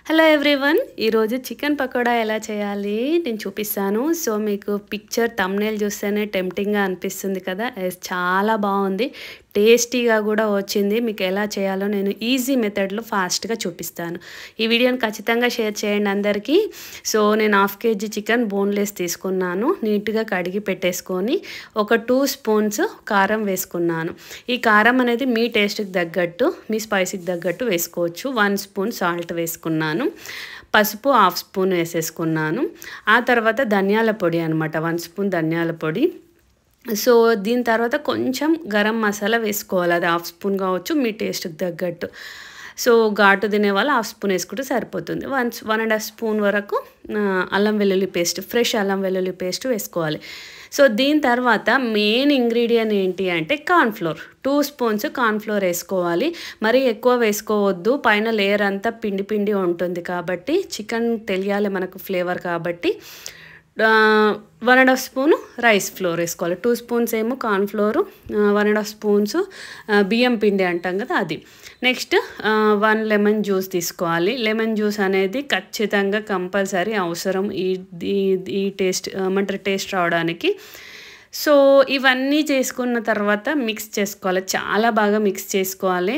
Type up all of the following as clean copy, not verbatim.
Hello everyone, ఈరోజు chicken pakoda ఎలా చేయాలి నేను చూపిస్తాను. సో మీకు పిక్చర్ థంబ్నెయిల్ చూస్తేనే టెంప్టింగ్గా అనిపిస్తుంది కదా. చాలా బాగుంది, టేస్టీగా కూడా వచ్చింది. మీకు ఎలా చేయాలో నేను ఈజీ మెథడ్లో ఫాస్ట్గా చూపిస్తాను. ఈ వీడియోని ఖచ్చితంగా షేర్ చేయండి అందరికీ. సో నేను 1/2 kg చికెన్ బోన్లెస్ తీసుకున్నాను. నీట్గా కడిగి పెట్టేసుకొని ఒక 2 స్పూన్స్ కారం వేసుకున్నాను. ఈ కారం అనేది మీ టేస్ట్కి తగ్గట్టు, మీ స్పైసీకి తగ్గట్టు వేసుకోవచ్చు. 1 స్పూన్ సాల్ట్ వేసుకున్నాను. పసుపు 1/2 స్పూన్ వేసేసుకున్నాను. ఆ తర్వాత ధనియాల పొడి అనమాట, 1 స్పూన్ ధనియాల పొడి. సో దీని తర్వాత కొంచెం గరం మసాలా వేసుకోవాలి. అది 1/2 స్పూన్ కావచ్చు, మీ టేస్ట్కి తగ్గట్టు. సో ఘాటు తినే వాళ్ళు 1/2 స్పూన్ వేసుకుంటే సరిపోతుంది. 1.5 స్పూన్ వరకు అల్లం వెల్లుల్లి పేస్ట్, ఫ్రెష్ అల్లం వెల్లుల్లి పేస్ట్ వేసుకోవాలి. సో దీని తర్వాత మెయిన్ ఇంగ్రీడియంట్ ఏంటి అంటే కార్న్ఫ్లోర్. 2 స్పూన్స్ కార్న్ఫ్లోర్ వేసుకోవాలి. మరీ ఎక్కువ వేసుకోవద్దు, పైన లేయర్ అంతా పిండి పిండి ఉంటుంది కాబట్టి, చికెన్ తెలియాలి మనకు ఫ్లేవర్ కాబట్టి. 1.5 స్పూను రైస్ ఫ్లోర్ వేసుకోవాలి. 2 స్పూన్స్ ఏమో కార్న్ఫ్లోరు, 1.5 స్పూన్స్ బియ్యం పిండి అంటాం కదా అది. నెక్స్ట్ 1 లెమన్ జ్యూస్ తీసుకోవాలి. లెమన్ జ్యూస్ అనేది ఖచ్చితంగా కంపల్సరీ అవసరం ఈ టేస్ట్ రావడానికి. సో ఇవన్నీ చేసుకున్న తర్వాత మిక్స్ చేసుకోవాలి, చాలా బాగా మిక్స్ చేసుకోవాలి.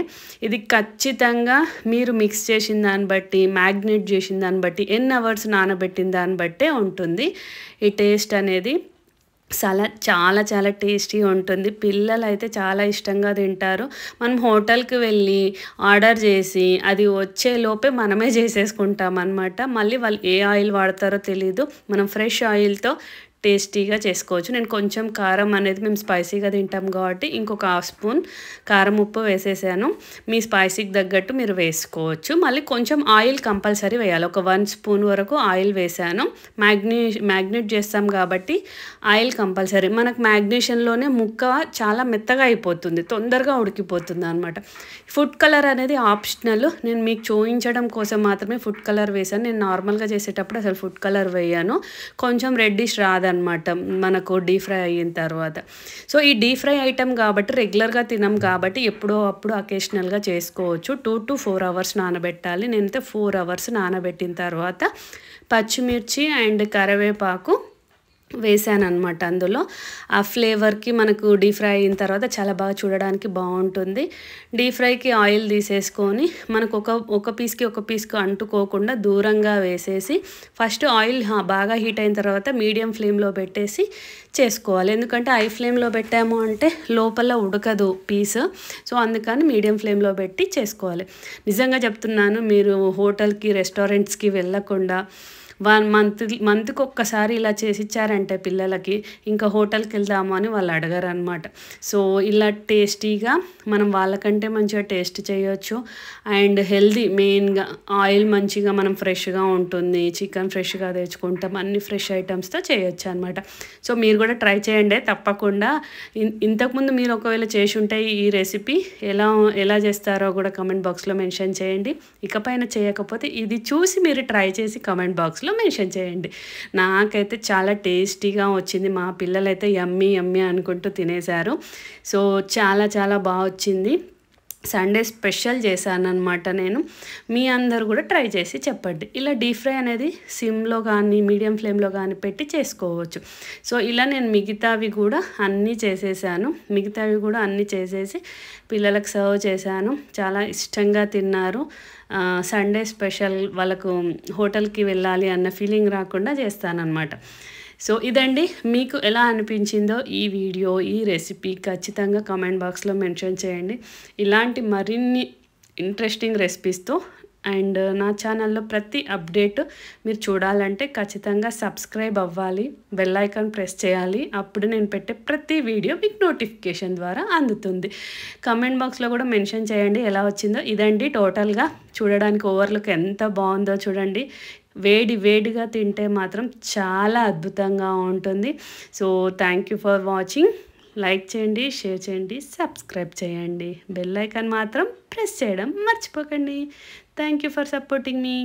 ఇది ఖచ్చితంగా మీరు మిక్స్ చేసిన దాన్ని బట్టి, మ్యాగ్నేట్ చేసిన దాన్ని బట్టి, ఎన్ని అవర్స్ నానబెట్టిన దాన్ని బట్టే ఉంటుంది ఈ టేస్ట్ అనేది. చాలా చాలా టేస్టీ ఉంటుంది. పిల్లలు అయితే చాలా ఇష్టంగా తింటారు. మనం హోటల్కి వెళ్ళి ఆర్డర్ చేసి అది వచ్చేలోపే మనమే చేసేసుకుంటాం అన్నమాట. మళ్ళీ వాళ్ళు ఏ ఆయిల్ వాడతారో తెలీదు. మనం ఫ్రెష్ ఆయిల్తో టేస్టీగా చేసుకోవచ్చు. నేను కొంచెం కారం అనేది మేము స్పైసీగా తింటాం కాబట్టి ఇంకొక 1/2 స్పూన్ కారం ఉప్పు వేసేసాను. మీ స్పైసీకి తగ్గట్టు మీరు వేసుకోవచ్చు. మళ్ళీ కొంచెం ఆయిల్ కంపల్సరీ వేయాలి. ఒక 1 స్పూన్ వరకు ఆయిల్ వేసాను. మ్యాగ్నేట్ చేస్తాం కాబట్టి ఆయిల్ కంపల్సరీ. మనకు మ్యాగ్నేషన్లోనే ముక్క చాలా మెత్తగా అయిపోతుంది, తొందరగా ఉడికిపోతుంది అనమాట. ఫుడ్ కలర్ అనేది ఆప్షనల్, నేను మీకు చూపించడం కోసం మాత్రమే ఫుడ్ కలర్ వేసాను. నేను నార్మల్గా చేసేటప్పుడు అసలు ఫుడ్ కలర్ వేయాను. కొంచెం రెడ్డిష్ రాదనమాట మనకు డీప్ ఫ్రై అయిన తర్వాత. సో ఈ డీప్ ఫ్రై ఐటమ్ కాబట్టి రెగ్యులర్గా తినం కాబట్టి ఎప్పుడో అప్పుడు అకేషనల్గా చేసుకోవచ్చు. 2 to 4 అవర్స్ నానబెట్టాలి. నేనైతే 4 అవర్స్ నానబెట్టిన తర్వాత పచ్చిమిర్చి అండ్ కరివేపాకు వేసాను అనమాట. అందులో ఆ ఫ్లేవర్కి మనకు డీప్ ఫ్రై అయిన తర్వాత చాలా బాగా చూడడానికి బాగుంటుంది. డీప్ ఫ్రైకి ఆయిల్ తీసేసుకొని మనకు ఒక పీస్కి అంటుకోకుండా దూరంగా వేసేసి ఫస్ట్ ఆయిల్ బాగా హీట్ అయిన తర్వాత మీడియం ఫ్లేమ్లో పెట్టేసి చేసుకోవాలి. ఎందుకంటే హై ఫ్లేమ్లో పెట్టాము అంటే లోపల ఉడకదు పీస్. సో అందుకని మీడియం ఫ్లేమ్లో పెట్టి చేసుకోవాలి. నిజంగా చెప్తున్నాను, మీరు హోటల్కి రెస్టారెంట్స్కి వెళ్ళకుండా 1 మంత్కి ఒక్కసారి ఇలా చేసి ఇచ్చారంటే పిల్లలకి ఇంకా హోటల్కి వెళ్దాము అని వాళ్ళు అడగరు అనమాట. సో ఇలా టేస్టీగా మనం వాళ్ళకంటే మంచిగా టేస్ట్ చేయొచ్చు. అండ్ హెల్దీ, మెయిన్గా ఆయిల్ మంచిగా మనం ఫ్రెష్గా ఉంటుంది. చికెన్ ఫ్రెష్గా తెచ్చుకుంటాం, అన్ని ఫ్రెష్ ఐటమ్స్తో చేయొచ్చు అనమాట. సో మీరు కూడా ట్రై చేయండి తప్పకుండా. ఇంతకుముందు మీరు ఒకవేళ చేసి ఉంటే ఈ రెసిపీ ఎలా చేస్తారో కూడా కమెంట్ బాక్స్లో మెన్షన్ చేయండి. ఇకపైన చేయకపోతే ఇది చూసి మీరు ట్రై చేసి కమెంట్ బాక్స్లో మెన్షన్ చేయండి. నాకైతే చాలా టేస్టీగా వచ్చింది. మా పిల్లలైతే యమ్మీ యమ్మీ అనుకుంటూ తినేశారు. సో చాలా చాలా బాగా వచ్చింది. సండే స్పెషల్ చేశాను అనమాట నేను. మీ అందరు కూడా ట్రై చేసి చెప్పండి. ఇలా డీప్ ఫ్రై అనేది సిమ్లో కానీ మీడియం ఫ్లేమ్లో కానీ పెట్టి చేసుకోవచ్చు. సో ఇలా నేను మిగతావి కూడా అన్నీ చేసేసి పిల్లలకు సర్వ్ చేశాను. చాలా ఇష్టంగా తిన్నారు. సండే స్పెషల్ వాళ్ళకు హోటల్కి వెళ్ళాలి అన్న ఫీలింగ్ రాకుండా చేస్తానన్నమాట. సో ఇదండి, మీకు ఎలా అనిపించిందో ఈ వీడియో, ఈ రెసిపీ ఖచ్చితంగా కామెంట్ బాక్స్లో మెన్షన్ చేయండి. ఇలాంటి మరిన్ని ఇంట్రెస్టింగ్ రెసిపీస్తో అండ్ నా ఛానల్లో ప్రతి అప్డేట్ మీరు చూడాలంటే ఖచ్చితంగా సబ్స్క్రైబ్ అవ్వాలి, బెల్ ఐకాన్ ప్రెస్ చేయాలి. అప్పుడు నేను పెట్టే ప్రతి వీడియో మీకు నోటిఫికేషన్ ద్వారా అందుతుంది. కామెంట్ బాక్స్లో కూడా మెన్షన్ చేయండి ఎలా వచ్చిందో. ఇదండి టోటల్గా చూడడానికి ఓవర్లుక్ ఎంత బాగుందో చూడండి. వేడిగా తింటే మాత్రం చాలా అద్భుతంగా ఉంటుంది. So thank you for watching. Like చేయండి, షేర్ చేయండి, సబ్స్క్రైబ్ చేయండి. బెల్ ఐకాన్ మాత్రం ప్రెస్ చేయడం మర్చిపోకండి. Thank you for supporting me.